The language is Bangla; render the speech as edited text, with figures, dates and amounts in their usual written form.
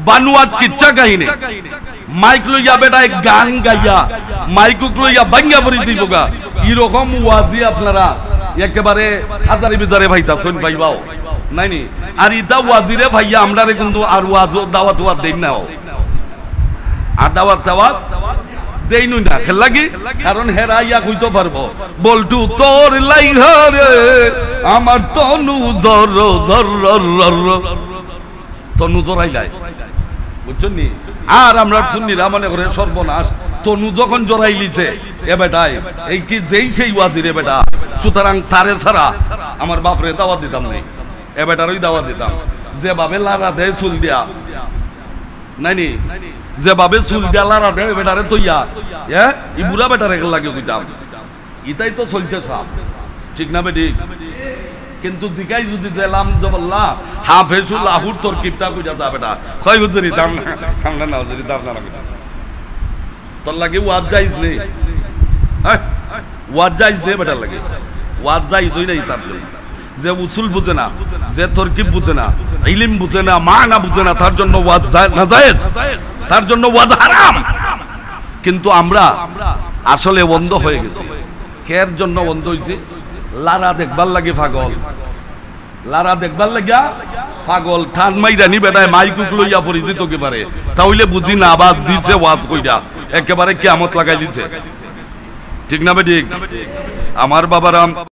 বানুয়াত কিচ্ছা কাহিনী মাইক লইয়া বেটায় গান গাইয়া মাইকুক লইয়া বাঙ্গা পড়ি যাইবগা এরকম ওয়াজি আপনারা একেবারে হাজারে বিজারে ভাইতাছেন ভাইবাও নাইনি আর ইতা ওয়াজিরে ভাইয়া আমরারে কিন্তু আর ওয়াজ দাওয়াত ওয়াজ দেই না আর দাওয়াত দেই না খেল লাগি কারণ হেরাইয়া কইতে পারবো বলটু তোর লাইহারে আমার তনু জর জর তনু জরাই যায় বুঝছেন নি আর আমরা সুন্নিরা মনে করে সর্বনাশ তনু যখন জরাই লিছে এ বেটায় এই কি যেই সেই ওয়াজিরে বেটা সুতরাং তারে ছাড়া আমার বাপরে দাওয়াত দিতাম নাই এ বেটারই দাওয়াত দিতাম যেভাবে লারা দেয় চুল দিয়া নাইনি যেভাবে চুল দিয়া লারা দেয় বেটারে তৈয়া ই বুড়া বেটারে লাগে কইতাম ইতাই তো চলছে সব ঠিক না বেটি কিন্তু জিগাই যদি জেলাম জবল্লা হাফেজুল আহুর তোর কিপটা কইরা যা বেটা কয় হুজুরি দাম না আমরা না হুজুরি দাম না তোর লাগে ওয়াজ জায়েজ নেই হ্যাঁ ওয়াজ জায়েজ নেই বেটা লাগে ওয়াজ জায়েজ হই নাই তার যে উসুল বুঝে না যে তরকিব বুঝে না ইলম বুঝে না মানা বুঝে না তার জন্য ওয়াজ নাজায়েজ তার জন্য ওয়াজ হারাম কিন্তু আমরা আসলে বন্ধ হয়ে গেছি কের জন্য বন্ধ হইছে লারা দেখবার লাগে পাগল লারা দেখবার লাগিয়া পাগল ঠান মাইরানি বেটায় মাইকুক লইয়া পরিচিত কি পারে তাহলে বুঝি না আবার দিছে ওয়াজ কইরা একেবারে কিয়ামত লাগাই দিছে ঠিক না বেঠিক আমার বাবারাম